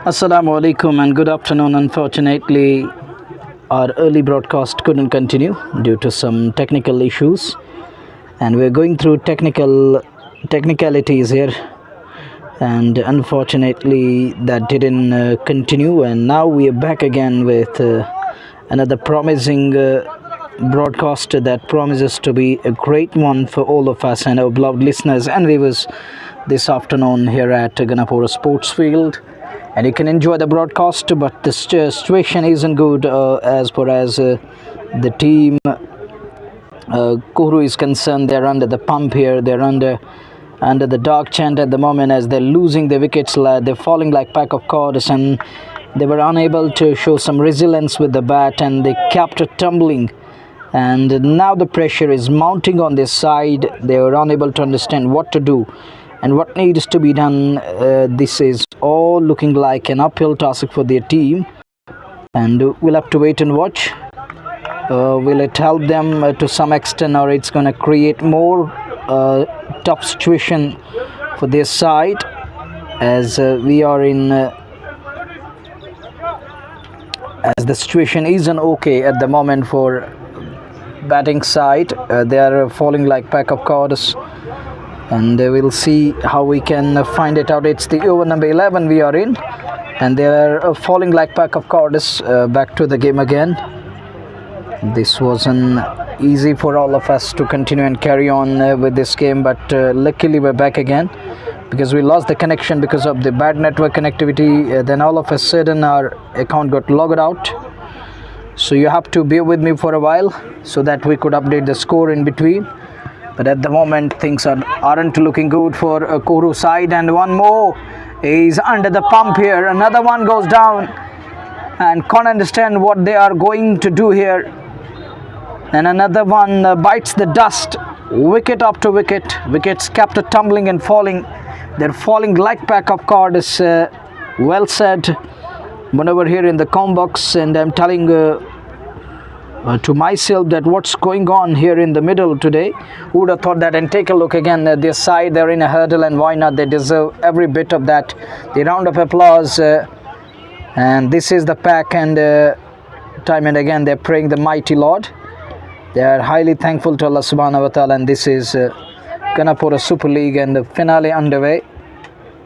Assalamu alaikum and good afternoon. Unfortunately, our early broadcast couldn't continue due to some technical issues, and we're going through technicalities here. And unfortunately, that didn't continue, and now we are back again with another promising broadcast that promises to be a great one for all of us and our beloved listeners and viewers this afternoon here at Ganapora Sports Field. And you can enjoy the broadcast, but the situation isn't good as far as the team Kuru is concerned. They're under the pump here. They're under the dark chant at the moment as they're losing their wickets. They're falling like pack of cards, and they were unable to show some resilience with the bat, and they kept tumbling. And now the pressure is mounting on their side. They were unable to understand what to do and what needs to be done. This is all looking like an uphill task for their team, and we'll have to wait and watch. Will it help them to some extent, or it's going to create more tough situation for their side, as we are in as the situation isn't okay at the moment for batting side. They are falling like pack of cards, and we'll see how we can find it out. It's the over number 11 we are in, and they are falling like pack of cards. Back to the game again. This wasn't easy for all of us to continue and carry on with this game, but luckily we're back again, because we lost the connection because of the bad network connectivity. Then all of a sudden our account got logged out, so you have to bear with me for a while so that we could update the score in between. But at the moment things aren't looking good for Kuru side. And one more is under the pump here. Another one goes down, and can't understand what they are going to do here. And another one bites the dust. Wicket after wicket. Wickets kept tumbling and falling. They're falling like pack of cards. Well said. One over here in the com box, and I'm telling to myself that what's going on here in the middle today. Who would have thought that? And take a look again at their side. They're in a hurdle, and why not? They deserve every bit of that. The round of applause. And this is the pack, and time and again they're praying the mighty Lord. They are highly thankful to Allah subhanahu wa ta'ala, and this is Ganapora Super League, and the finale underway.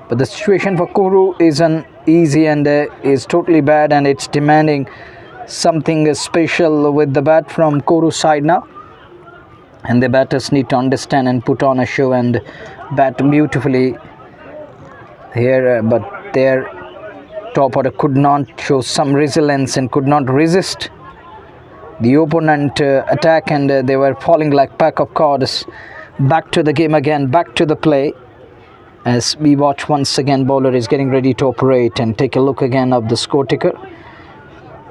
But the situation for Kuru isn't easy, and is totally bad, and it's demanding something special with the bat from Kuru side now. And the batters need to understand and put on a show and bat beautifully here, but their top order could not show some resilience and could not resist the opponent attack, and they were falling like pack of cards. Back to the game again, back to the play, as we watch once again. Bowler is getting ready to operate, and take a look again of the score ticker,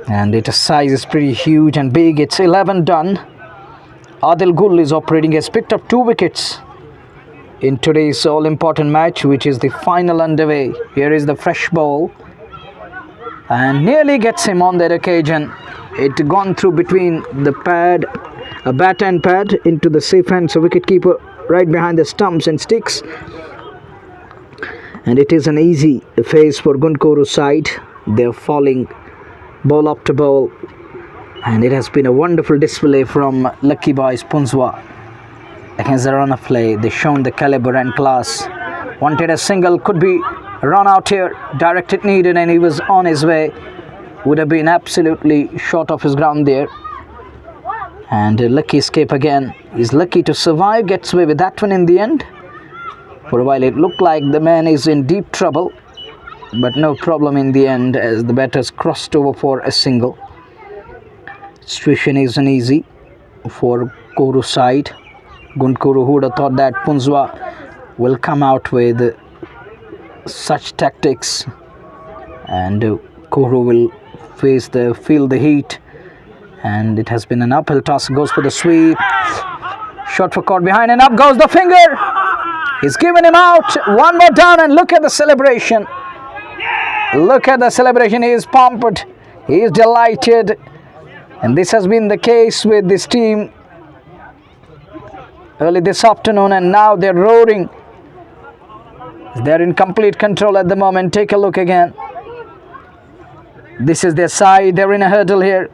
and its size is pretty huge and big. It's 11 done. Adil Gul is operating, has picked up 2 wickets in today's all important match, which is the final underway. Here is the fresh ball, and nearly gets him on that occasion. It gone through between the pad, a bat and pad, into the safe hands of wicketkeeper right behind the stumps and sticks. And it is an easy phase for Kuru side. They're falling ball after ball, and it has been a wonderful display from Lucky Boys Punjwa against the run of play. They've shown the caliber and class. Wanted a single, could be run out here, directed needed, and he was on his way. Would have been absolutely short of his ground there. And lucky escape again. He's lucky to survive, gets away with that one in the end. For a while it looked like the man is in deep trouble, but no problem in the end, as the batters crossed over for a single. Situation isn't easy for Kuru side. Kuru, who would have thought that Punjwa will come out with such tactics, and Kuru will feel the heat, and it has been an uphill task. Goes for the sweep, shot for caught behind, and up goes the finger. He's given him out. One more down, and look at the celebration. Look at the celebration. He is pumped, he is delighted, and this has been the case with this team early this afternoon, and now they're roaring. They're in complete control at the moment. Take a look again. This is their side. They're in a hurdle here.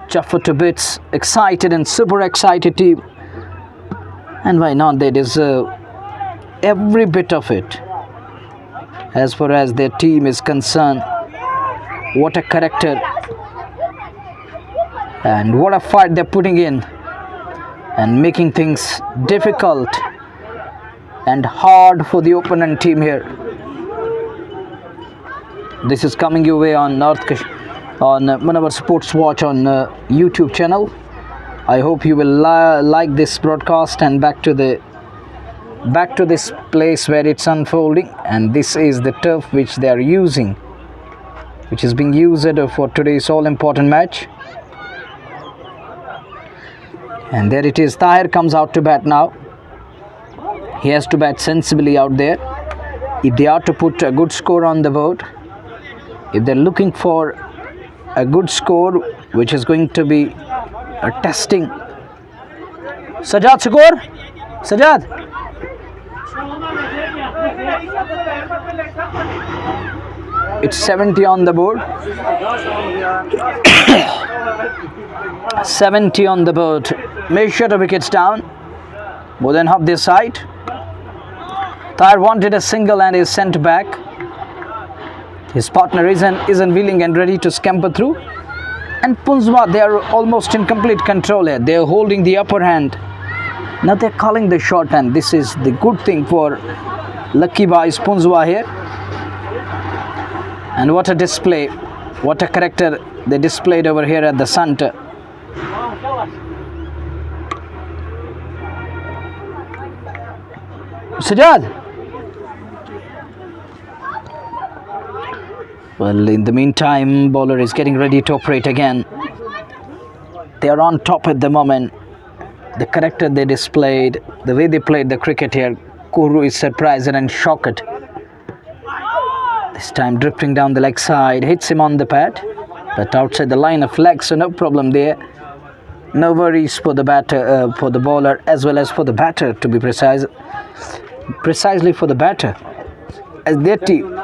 Chuffed to bits, excited and super excited team. And why not? They deserve every bit of it. As far as their team is concerned, what a character and what a fight they're putting in and making things difficult and hard for the opponent team here. This is coming your way on Manawar Sports Watch on YouTube channel. I hope you will like this broadcast. And back to this place where it's unfolding, and this is the turf which they are using, which is being used for today's all important match. And there it is. Tahir comes out to bat now. He has to bat sensibly out there if they are to put a good score on the board. If they're looking for a good score, which is going to be a testing. Sajad, score. Sajad. It's 70 on the board. 70 on the board. Make sure the wickets down. More than half this side. Tahir wanted a single and is sent back. His partner isn't willing and ready to scamper through. And Punjwa, they are almost in complete control here. They are holding the upper hand. Now they're calling the short, and this is the good thing for Lucky Boys Punjwa here. And what a display, what a character they displayed over here at the center. Sajad. Well, in the meantime, bowler is getting ready to operate again. They are on top at the moment. The character they displayed, the way they played the cricket here, Kuru is surprised and shocked. This time drifting down the leg side, hits him on the pad, but outside the line of leg, so no problem there. No worries for the batter, for the bowler, as well as for the batter, to be precise. Precisely for the batter, as their team.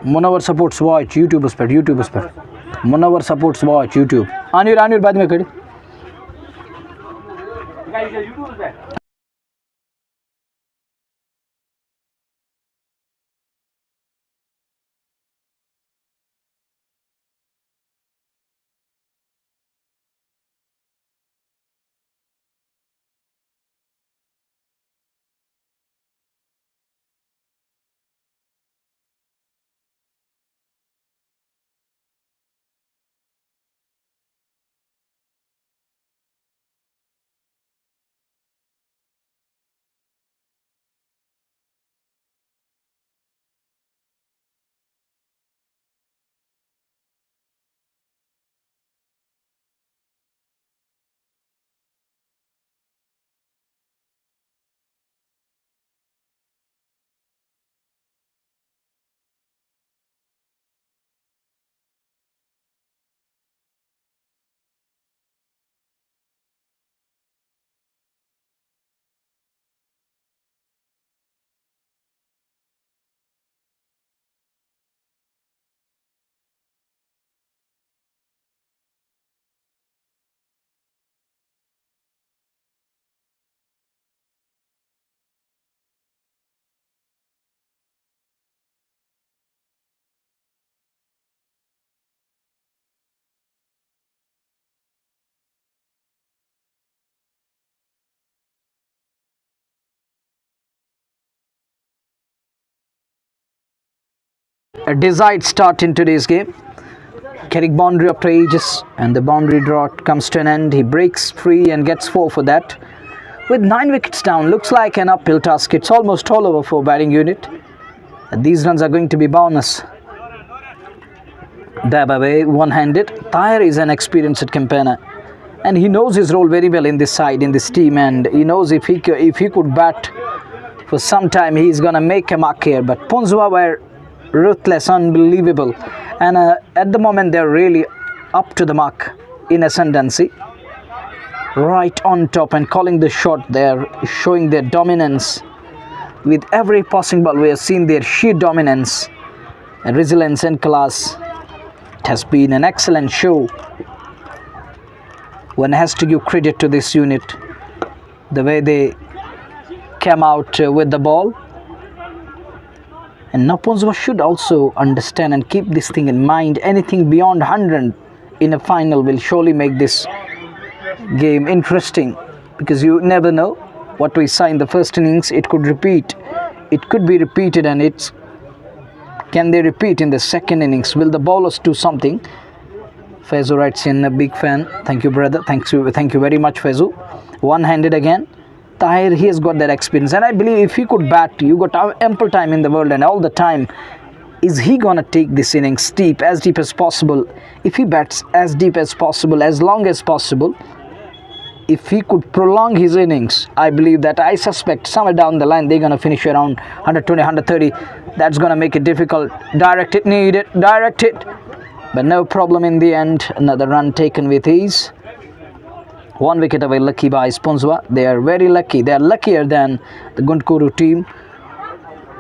Manawar Supports Watch YouTube पर Manawar Supports Watch YouTube. आनिर बाद में खड़ी. A desired start in today's game. Carrying boundary after ages, and the boundary drought comes to an end. He breaks free and gets 4 for that. With 9 wickets down, looks like an uphill task. It's almost all over for batting unit. And these runs are going to be bonus. Dab away, one-handed. Tahir is an experienced campaigner, and he knows his role very well in this side, in this team, and he knows if he could bat for some time, he's gonna make a mark here. But Punjwa were ruthless, unbelievable, and at the moment they're really up to the mark in ascendancy, right on top and calling the shot. They're showing their dominance with every passing ball. We have seen their sheer dominance and resilience and class. It has been an excellent show. One has to give credit to this unit, the way they came out with the ball. And Naponzwa should also understand and keep this thing in mind. Anything beyond 100 in a final will surely make this game interesting, because you never know what we saw in the first innings. It could repeat. It could be repeated, and can they repeat in the second innings? Will the bowlers do something? Faizu writes in, a big fan. Thank you, brother. Thank you very much, Faizu. One-handed again. Tahir, he has got that experience, and I believe if he could bat, you got ample time in the world and all the time. Is he gonna take this innings deep, as deep as possible? If he bats as deep as possible, as long as possible, if he could prolong his innings, I believe that, I suspect somewhere down the line they're gonna finish around 120, 130. That's gonna make it difficult. Direct it, need it, direct it. But no problem in the end. Another run taken with ease. 1 wicket away, lucky by Sponzwa. They are very lucky. They are luckier than the Gundkuru team,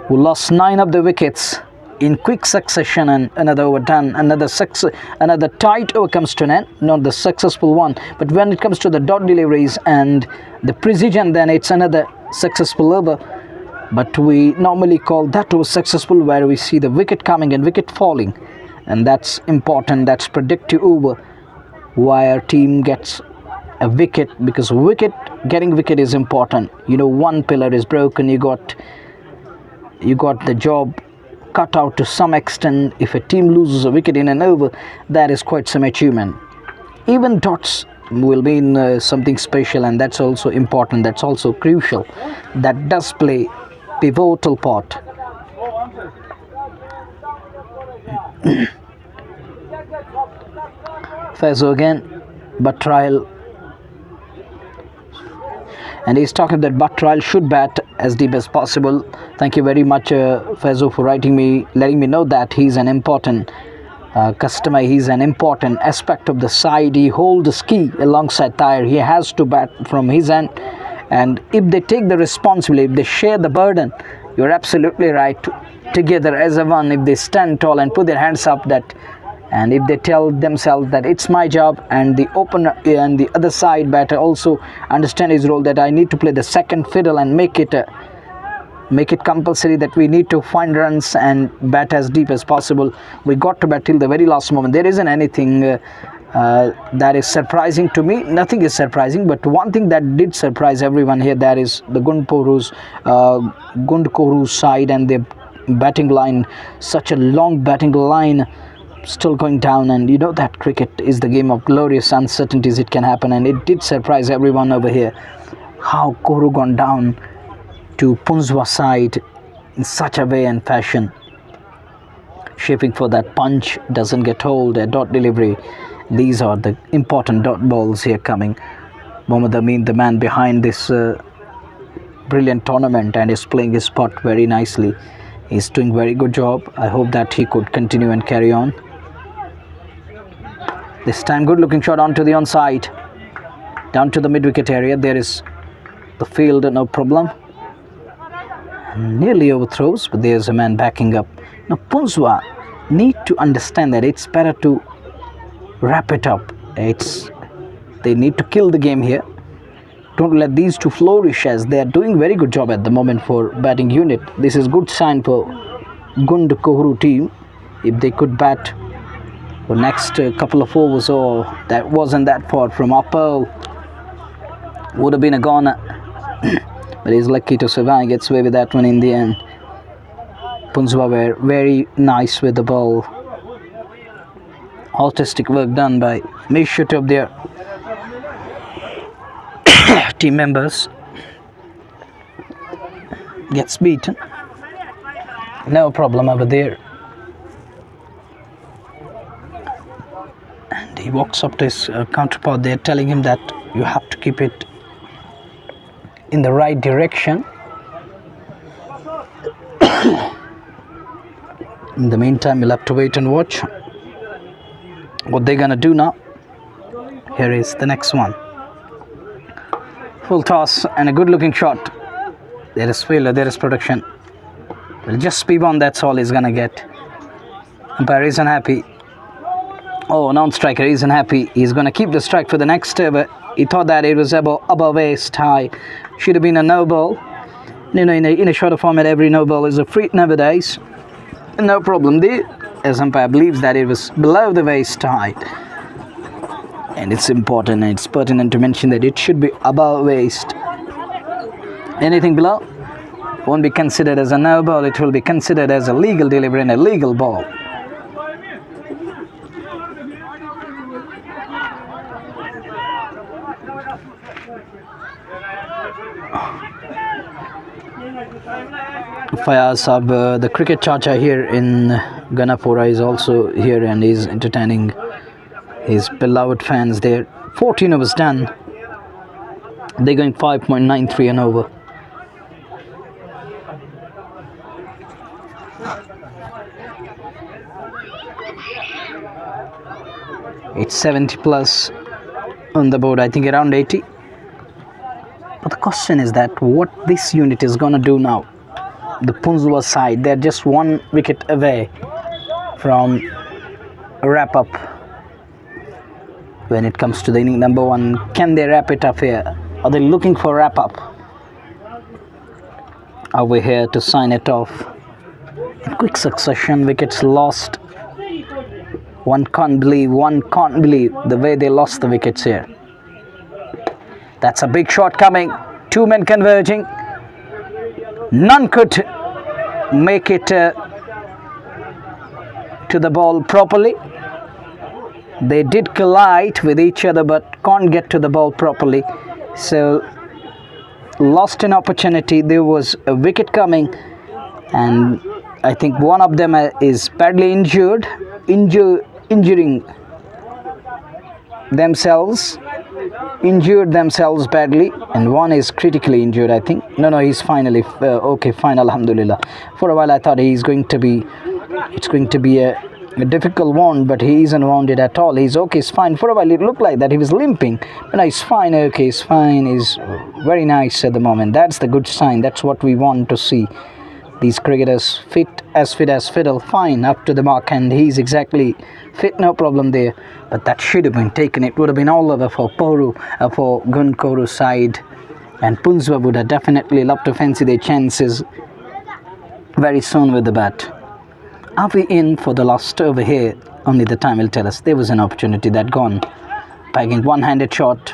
who lost 9 of the wickets in quick succession, and another over done. Another tight over comes to an end. Not the successful one, but when it comes to the dot deliveries and the precision, then it's another successful over. But we normally call that over successful, where we see the wicket coming and wicket falling, and that's important. That's predictive over why our team gets a wicket, because getting wicket is important. You know, one pillar is broken, you got the job cut out to some extent. If a team loses a wicket in an over, that is quite some achievement. Even dots will mean something special, and that's also important. That's also crucial. That does play pivotal part. Faizu again, but trial. And he's talking that Buttrial should bat as deep as possible. Thank you very much, Faizu, for letting me know that he's an important customer. He's an important aspect of the side. He holds the key alongside Tahir. He has to bat from his end. And if they take the responsibility, if they share the burden, you're absolutely right. Together as a one, if they stand tall and put their hands up, and if they tell themselves that it's my job, and the opener and the other side batter also understand his role, that I need to play the second fiddle and make it compulsory, that we need to find runs and bat as deep as possible. We got to bat till the very last moment. There isn't anything that is surprising to me. Nothing is surprising, but one thing that did surprise everyone here, that is the Gundkuru side and their batting line. Such a long batting line, still going down, and you know that cricket is the game of glorious uncertainties. It can happen, and it did surprise everyone over here how Koru gone down to Punzwa side in such a way and fashion, shaping for that punch, doesn't get hold, a dot delivery. These are the important dot balls here coming. Mohammad Amin, the man behind this brilliant tournament, and is playing his spot very nicely. He's doing very good job. I hope that he could continue and carry on. This time good looking shot onto the onside, down to the mid-wicket area. There is the field, no problem. Nearly overthrows, but there's a man backing up. Now Punzwa need to understand that it's better to wrap it up. They need to kill the game here. Don't let these two flourish, as they are doing very good job at the moment for batting unit. This is good sign for Gundkuru team. If they could bat for next couple of overs, or that wasn't that far from upper, would have been a goner. But he's lucky to survive, gets away with that one in the end. Punzwa were very nice with the ball. Artistic work done by Mishut of their team members. Gets beaten. No problem over there. And he walks up to his counterpart. They're telling him that you have to keep it in the right direction. In the meantime, we'll have to wait and watch what they're gonna do now. Here is the next one. Full toss and a good looking shot. There is failure, there is production. Will just speed on, that's all he's gonna get. Umpire isn't happy. Oh, non-striker isn't happy. He's going to keep the strike for the next over. He thought that it was above waist high. Should have been a no ball. In a shorter format, every no ball is a free nowadays. No problem there, as umpire believes that it was below the waist height. And it's important and it's pertinent to mention that it should be above waist. Anything below won't be considered as a no ball. It will be considered as a legal delivery and a legal ball. Fayaz Sab, the cricket chacha here in Ganapora, is also here and is entertaining his beloved fans there. 14 overs done. They're going 5.93 an over. It's 70 plus on the board, I think around 80. But the question is that what this unit is going to do now. The Punjab side, they're just 1 wicket away from a wrap up. When it comes to the inning number 1, can they wrap it up here? Are they looking for wrap up? Are we here to sign it off? In quick succession, wickets lost. One can't believe the way they lost the wickets here. That's a big shot coming. 2 men converging. None could make it to the ball properly. They did collide with each other but can't get to the ball properly. So lost an opportunity. There was a wicket coming and I think one of them is badly injuring themselves. Injured themselves badly, and one is critically injured, I think. No, he's finally okay, fine, alhamdulillah. For a while I thought it's going to be a difficult one, but he isn't wounded at all. He's okay, he's fine. For a while it looked like that he was limping, but no, he's fine. Okay, he's fine. He's very nice at the moment. That's the good sign. That's what we want to see. These cricketers fit as fiddle, fine, up to the mark, and he's exactly fit, no problem there. But that should have been taken. It would have been all over for Ganapora side, and Punjab would have definitely loved to fancy their chances very soon with the bat. Are we in for the last over here? Only the time will tell us. There was an opportunity that gone. Bagging one-handed shot,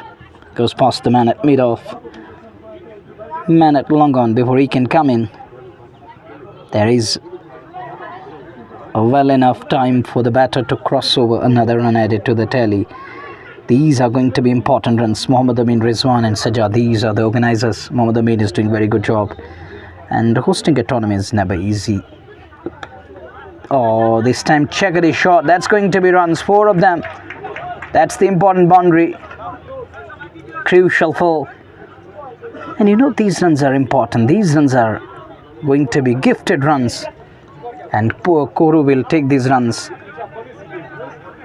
goes past the man at mid-off. Man at long on before he can come in. There is well enough time for the batter to cross over. Another run added to the tally. These are going to be important runs. Mohammad Amin, Rizwan and Sajjad, these are the organisers. Mohammad Amin is doing very good job. And hosting a tournament is never easy. Oh, this time checkered his shot. That's going to be runs, 4 of them. That's the important boundary. Crucial for. And these runs are important. These runs are going to be gifted runs. And poor Koru will take these runs.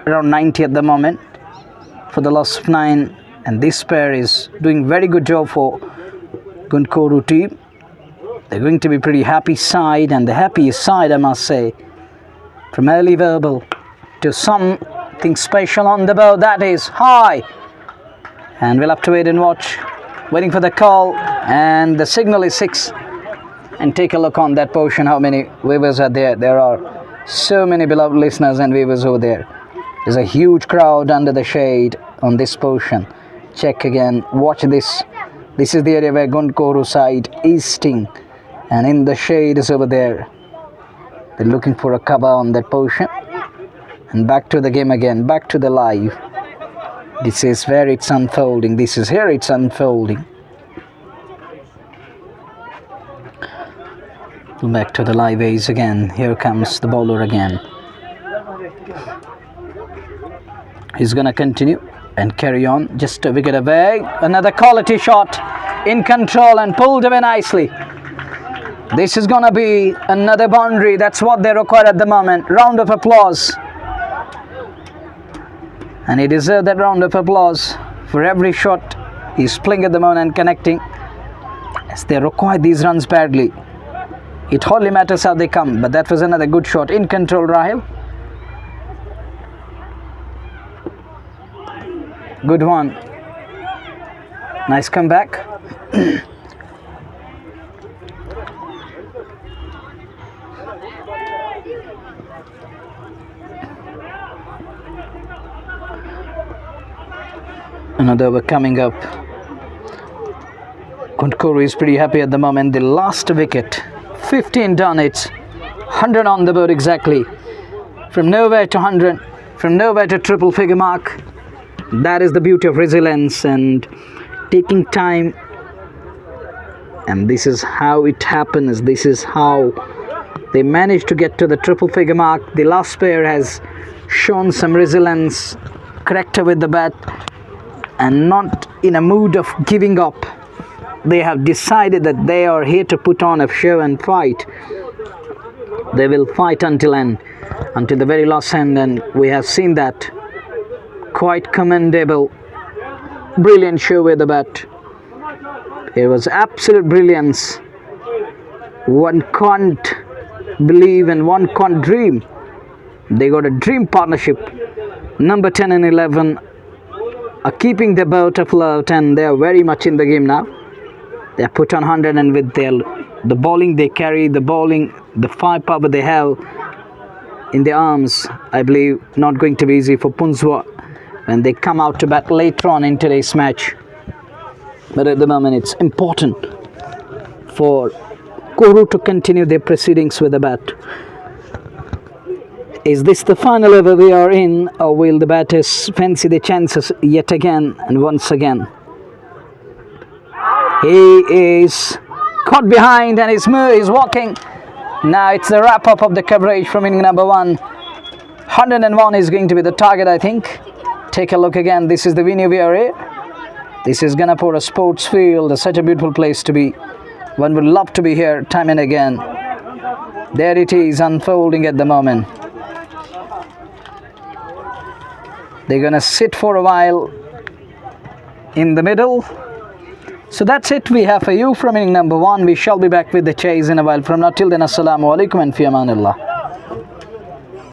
Around 90 at the moment for the loss of 9. And this pair is doing very good job for Ganapora team. They're going to be pretty happy side, and the happiest side, I must say. From early verbal to something special on the bow, that is high. And we'll have to wait and watch. Waiting for the call, and the signal is 6. And take a look on that portion, how many viewers are there. There are so many beloved listeners and viewers over there. There's a huge crowd under the shade on this portion. Check again, watch this. This is the area where Ganapora side is staying. And in the shade is over there. They're looking for a cover on that portion. And back to the game again, back to the live. This is where it's unfolding. This is here it's unfolding. Back to the live ace again. Here comes the bowler again. He's gonna continue and carry on. Just a wicket away. Another quality shot in control and pulled away nicely. This is gonna be another boundary. That's what they require at the moment. Round of applause. And he deserves that round of applause for every shot he's playing at the moment and connecting. As they require these runs badly. It hardly matters how they come, but that was another good shot in control, Rahil. Good one. Nice comeback. Another over coming up. Ganapora is pretty happy at the moment. The last wicket. 15 done. It's 100 on the board exactly. From nowhere to 100. From nowhere to triple figure mark. That is the beauty of resilience and taking time. And this is how it happens. This is how they managed to get to the triple figure mark. The last player has shown some resilience, character with the bat, and not in a mood of giving up. They have decided that they are here to put on a show and fight. They will fight until end, until the very last end, and we have seen that. Quite commendable. Brilliant show with the bat. It was absolute brilliance. One can't believe and one can't dream. They got a dream partnership. Number 10 and 11 are keeping the boat afloat, and they are very much in the game now. They are put on 100, and with the bowling they carry, the firepower they have in their arms, I believe not going to be easy for Punjab when they come out to bat later on in today's match. But at the moment it's important for Kohru to continue their proceedings with the bat. Is this the final over we are in, or will the batters fancy their chances yet again and once again? He is caught behind and he's walking. Now it's the wrap-up of the coverage from inning number 1. 101 is going to be the target, I think. Take a look again. This is the venue we are in. This is Ganapora Sports Field. Such a beautiful place to be. One would love to be here time and again. There it is, unfolding at the moment. They're going to sit for a while in the middle. So that's it we have for you from inning number 1. We shall be back with the chase in a while. From now till then, assalamu alaikum and fi amanillah.